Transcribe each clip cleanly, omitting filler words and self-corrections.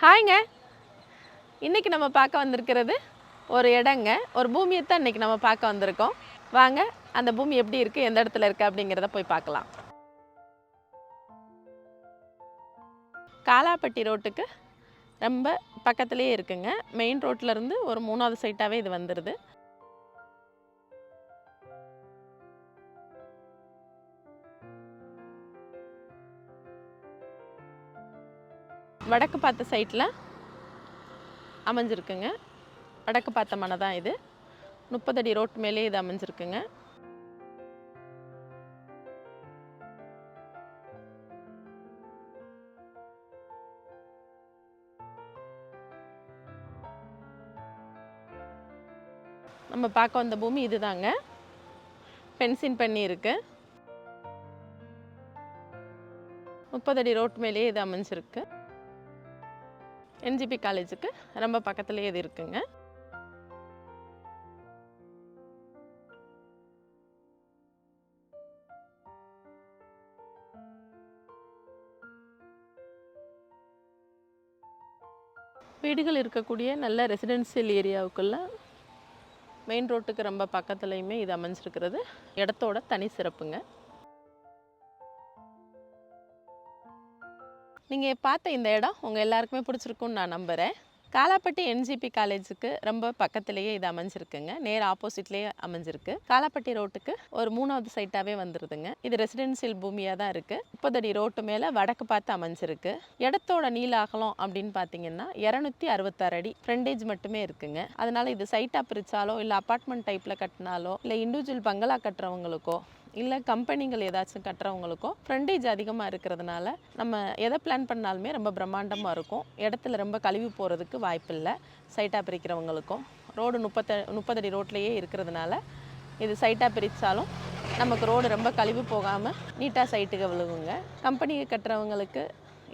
ஹாய்ங்க. இன்றைக்கி நம்ம பார்க்க வந்திருக்கிறது ஒரு இடங்க, ஒரு பூமியை தான் இன்றைக்கி நம்ம பார்க்க வந்திருக்கோம். வாங்க அந்த பூமி எப்படி இருக்குது, எந்த இடத்துல இருக்குது அப்படிங்கிறத போய் பார்க்கலாம். காலாப்பட்டி ரோட்டுக்கு ரொம்ப பக்கத்துலேயே இருக்குங்க. மெயின் ரோட்லேருந்து ஒரு 3வது சைட்டாகவே இது வந்துடுது. வடக்கு பார்த்த சைட்டில் அமைஞ்சிருக்குங்க. வடக்கு பார்த்த மனை தான் இது. 30 அடி ரோட் மேலே இது அமைஞ்சிருக்குங்க. நம்ம பார்க்க வந்த பூமி இதுதாங்க. ஃபென்சிங் பண்ணி இருக்கு. 30 அடி ரோட் மேலேயே இது அமைஞ்சிருக்கு. NGP காலேஜுக்கு ரொம்ப பக்கத்துலேயே இது இருக்குங்க. வீடுகள் இருக்கக்கூடிய நல்ல ரெசிடென்சியல் ஏரியாவுக்குள்ள மெயின் ரோட்டுக்கு ரொம்ப பக்கத்துலையுமே இது அமைஞ்சிருக்கிறது இடத்தோட தனி சிறப்புங்க. நீங்கள் பார்த்த இந்த இடம் உங்கள் எல்லாருக்குமே பிடிச்சிருக்குன்னு நான் நம்புகிறேன். காலாப்பட்டி NGP காலேஜுக்கு ரொம்ப பக்கத்துலேயே இது அமைஞ்சிருக்குங்க. நேர் ஆப்போசிட்லேயே அமைஞ்சிருக்கு. காலாப்பட்டி ரோட்டுக்கு ஒரு 3வது சைட்டாகவே வந்துடுதுங்க. இது ரெசிடென்சியல் பூமியாக தான் இருக்குது. 30 அடி ரோட்டு மேலே வடக்கு பார்த்து அமைஞ்சிருக்கு. இடத்தோட நீள அகலம் அப்படின்னு பார்த்தீங்கன்னா 266 அடி ஃப்ரண்டேஜ் மட்டுமே இருக்குங்க. அதனால் இது சைட்டாக பிரித்தாலோ இல்லை அப்பார்ட்மெண்ட் டைப்பில் கட்டினாலோ இல்லை இண்டிவிஜுவல் பங்களா கட்டுறவங்களுக்கோ இல்லை கம்பெனிகள் ஏதாச்சும் கட்டுறவங்களுக்கோ ஃப்ரண்டேஜ் அதிகமாக இருக்கிறதுனால நம்ம எதை பிளான் பண்ணாலுமே ரொம்ப பிரம்மாண்டமாக இருக்கும். இடத்துல ரொம்ப கழிவு போகிறதுக்கு வாய்ப்பில்லை. சைட்டாக பிரிக்கிறவங்களுக்கும் ரோடு 30 அடி ரோட்லேயே இருக்கிறதுனால இது சைட்டாக பிரித்தாலும் நமக்கு ரோடு ரொம்ப கழிவு போகாமல் நீட்டாக சைட்டுக்கு விழுகுங்க. கம்பெனி கட்டுறவங்களுக்கு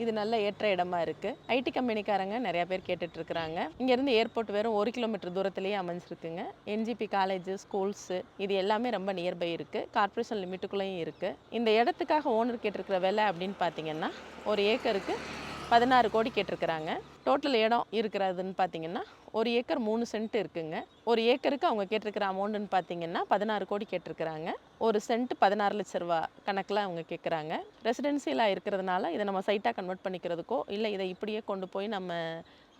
இது நல்ல ஏற்ற இடமா இருக்குது. ஐடி கம்பெனிக்காரங்க நிறையா பேர் கேட்டுட்ருக்குறாங்க. இங்கேருந்து ஏர்போர்ட் வெறும் 1 கிலோமீட்டர் தூரத்துலேயே அமைஞ்சிருக்குங்க. NGP காலேஜு, ஸ்கூல்ஸு இது எல்லாமே ரொம்ப நியர்பை இருக்குது. கார்ப்பரேஷன் லிமிட்டுக்குள்ளேயும் இருக்குது. இந்த இடத்துக்காக ஓனர் கேட்டிருக்கிற விலை அப்படின்னு பார்த்தீங்கன்னா ஒரு ஏக்கருக்கு 16 கோடி கேட்டிருக்கிறாங்க. டோட்டல் இடம் இருக்கிறதுன்னு பார்த்தீங்கன்னா 1 ஏக்கர் 3 சென்ட் இருக்குங்க. ஒரு ஏக்கருக்கு அவங்க கேட்டிருக்கிற அமௌண்ட்டுன்னு பார்த்தீங்கன்னா 16 கோடி கேட்டிருக்கிறாங்க. ஒரு சென்ட் 16 லட்ச ரூபா கணக்கில் அவங்க கேட்குறாங்க. ரெசிடென்சியலாக இருக்கிறதுனால இதை நம்ம சைட்டாக கன்வெர்ட் பண்ணிக்கிறதுக்கோ இல்லை இதை இப்படியே கொண்டு போய் நம்ம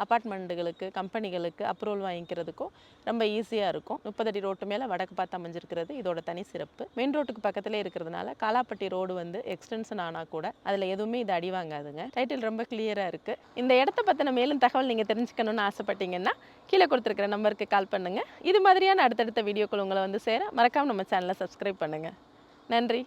அப்பார்ட்மெண்ட்டுகளுக்கு கம்பெனிகளுக்கு அப்ரூவல் வாங்கிக்கிறதுக்கோ ரொம்ப ஈஸியாக இருக்கும். 30 அடி ரோட்டு மேலே வடக்கு பார்த்து அமைஞ்சிருக்கிறது இதோட தனி சிறப்பு. மெயின் ரோட்டுக்கு பக்கத்துலேயே இருக்கிறதுனால காலாப்பட்டி ரோடு எக்ஸ்டென்ஷன் ஆனால் கூட அதில் எதுவுமே இது அடி வாங்காதுங்க. டைட்டில் ரொம்ப கிளியராக இருக்குது. இந்த இடத்த பற்றின மேலும் தகவல் நீங்கள் தெரிஞ்சுக்கணும்னு ஆசைப்பட்டீங்கன்னா கீழே கொடுத்துருக்கிற நம்பருக்கு கால் பண்ணுங்கள். இது மாதிரியான அடுத்தடுத்த வீடியோக்கள் உங்களை சேர மறக்காமல் நம்ம சேனலை சப்ஸ்கிரைப் பண்ணுங்கள். நன்றி.